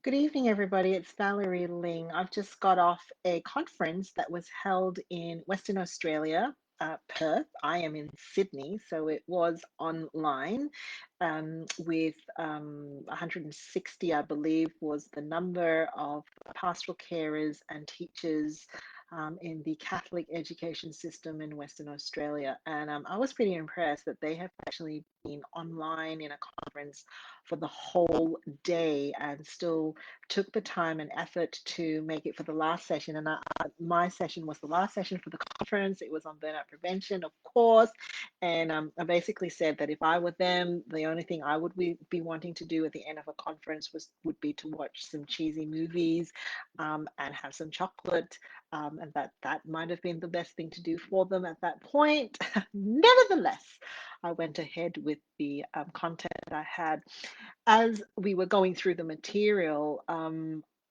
Good evening, everybody. It's Valerie Ling. I've just got off a conference that was held in Western Australia, Perth. I am in Sydney, so it was online with 160, I believe, was the number of pastoral carers and teachers in the Catholic education system in Western Australia. And I was pretty impressed that they have actually been online in a conference for the whole day and still took the time and effort to make it for the last session. And my session was the last session for the conference. It was on burnout prevention, of course. And I basically said that if I were them, the only thing I would be wanting to do at the end of a conference would be to watch some cheesy movies and have some chocolate. And that might have been the best thing to do for them at that point. Nevertheless, I went ahead with the content that I had as we were going through the material,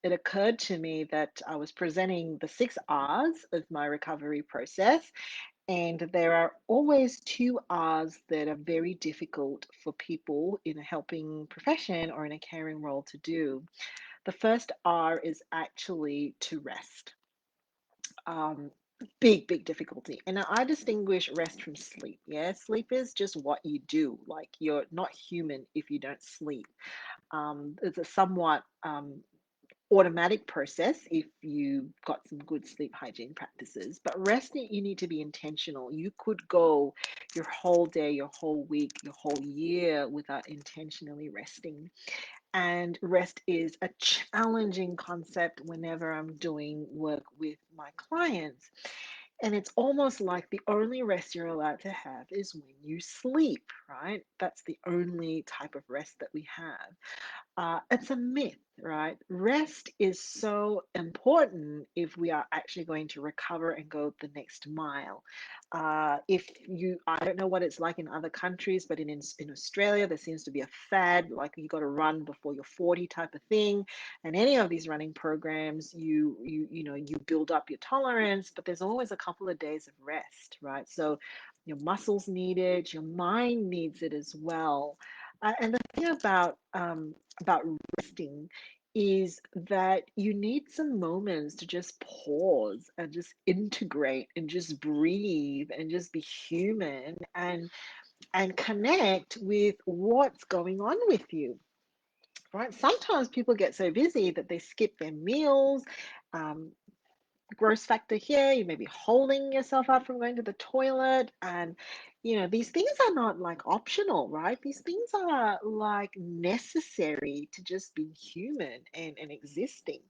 it occurred to me that I was presenting the 6 R's of my recovery process, and there are always 2 R's that are very difficult for people in a helping profession or in a caring role to do. The first R is actually to rest. Um, big difficulty. And I distinguish rest from sleep. Yeah, sleep is just what you do. Like you're not human if you don't sleep. It's a somewhat automatic process if you've got some good sleep hygiene practices. But rest, you need to be intentional. You could go your whole day, your whole week, your whole year without intentionally resting. And rest is a challenging concept whenever I'm doing work with my clients. And it's almost like the only rest you're allowed to have is when you sleep, right? That's the only type of rest that we have. It's a myth, right? Rest is so important if we are actually going to recover and go the next mile. If you, I don't know what it's like in other countries, but in Australia, there seems to be a fad, like you got to run before you're 40 type of thing. And any of these running programs, you build up your tolerance, but there's always a couple of days of rest, right? So your muscles need it, your mind needs it as well. And the thing about resting is that you need some moments to just pause and just integrate and just breathe and just be human and connect with what's going on with you, right? Sometimes people get so busy that they skip their meals. um, Gross factor here, you may be holding yourself up from going to the toilet. And these things are not like optional, right? These things are like necessary to just be human and existing.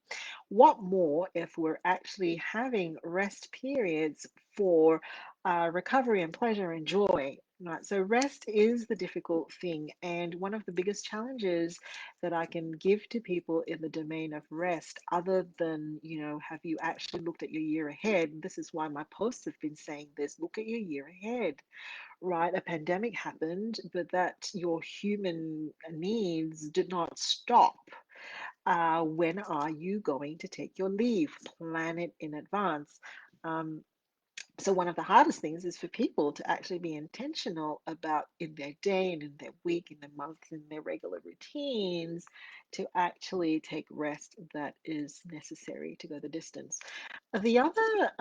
What more if we're actually having rest periods for recovery and pleasure and joy, right? So rest is the difficult thing, and one of the biggest challenges that I can give to people in the domain of rest, other than, have you actually looked at your year ahead? This is why my posts have been saying this: look at your year ahead, right? A pandemic happened, but that your human needs did not stop. When are you going to take your leave? Plan it in advance. Um, so one of the hardest things is for people to actually be intentional about in their day and in their week, in their month, in their regular routines, to actually take rest that is necessary to go the distance. The other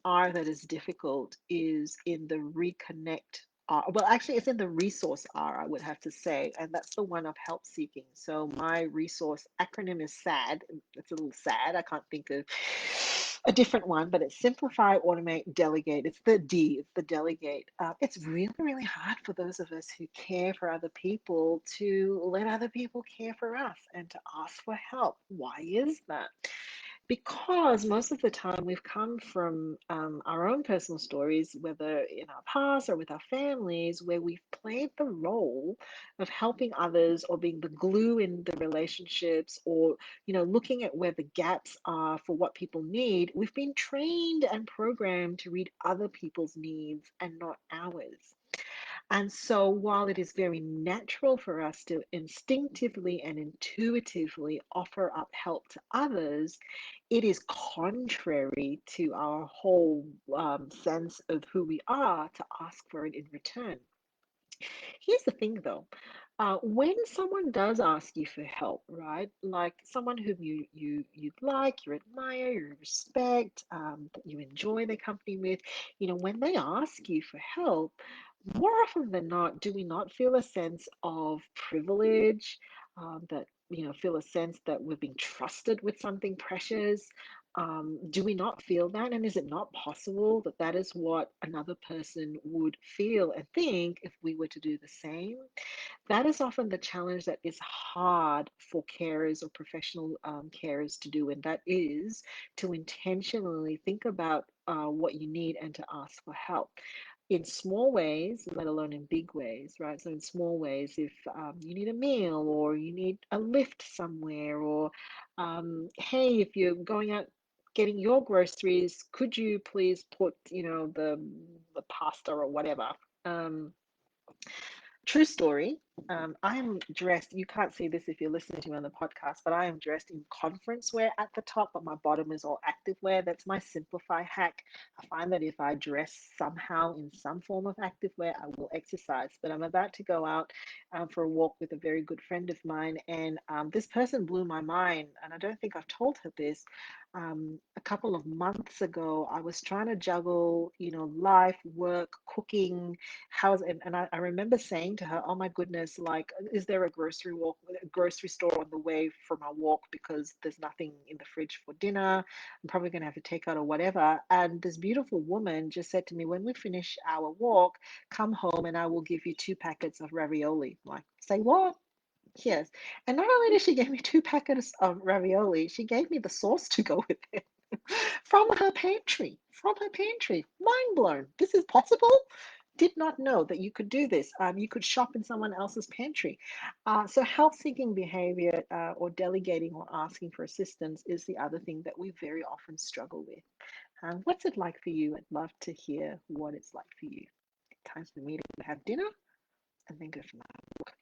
R that is difficult is in the reconnect R. Well, actually, it's in the resource R, I would have to say, and that's the one of help seeking. So my resource acronym is SAD. It's a little sad. I can't think of a different one, but it's simplify, automate, delegate. It's the D, it's the delegate. It's really hard for those of us who care for other people to let other people care for us and to ask for help. Why is that? Because most of the time we've come from our own personal stories, whether in our past or with our families, where we've played the role of helping others or being the glue in the relationships, or looking at where the gaps are for what people need. We've been trained and programmed to read other people's needs and not ours. And so, while it is very natural for us to instinctively and intuitively offer up help to others, it is contrary to our whole sense of who we are to ask for it in return. Here's the thing though. When someone does ask you for help, right? Like someone whom you like, you admire, you respect, that you enjoy their company with, when they ask you for help, more often than not, do we not feel a sense of privilege, that feel a sense that we're being trusted with something precious? Do we not feel that? And is it not possible that that is what another person would feel and think if we were to do the same? That is often the challenge that is hard for carers or professional carers to do, and that is to intentionally think about what you need and to ask for help in small ways, let alone in big ways, right? So, in small ways, if you need a meal or you need a lift somewhere, or hey, if you're going out getting your groceries, could you please put, the pasta or whatever. Um, True story. I am dressed, you can't see this if you're listening to me on the podcast, but I am dressed in conference wear at the top, but my bottom is all active wear. That's my simplify hack. I find that if I dress somehow in some form of active wear, I will exercise. But I'm about to go out for a walk with a very good friend of mine, and this person blew my mind, and I don't think I've told her this. A couple of months ago, I was trying to juggle, life, work, cooking, and I remember saying to her, "Oh my goodness, like, is there a grocery store on the way for my walk because there's nothing in the fridge for dinner? I'm probably gonna have to take out or whatever." And this beautiful woman just said to me, "When we finish our walk, come home and I will give you 2 packets of ravioli." I'm like, say what? Yes. And not only did she give me 2 packets of ravioli, she gave me the sauce to go with it from her pantry. From her pantry. Mind blown. This is possible? Did not know that you could do this. You could shop in someone else's pantry. So, help seeking behavior or delegating or asking for assistance is the other thing that we very often struggle with. What's it like for you? I'd love to hear what it's like for you. Times for me to have dinner and then go for my walk.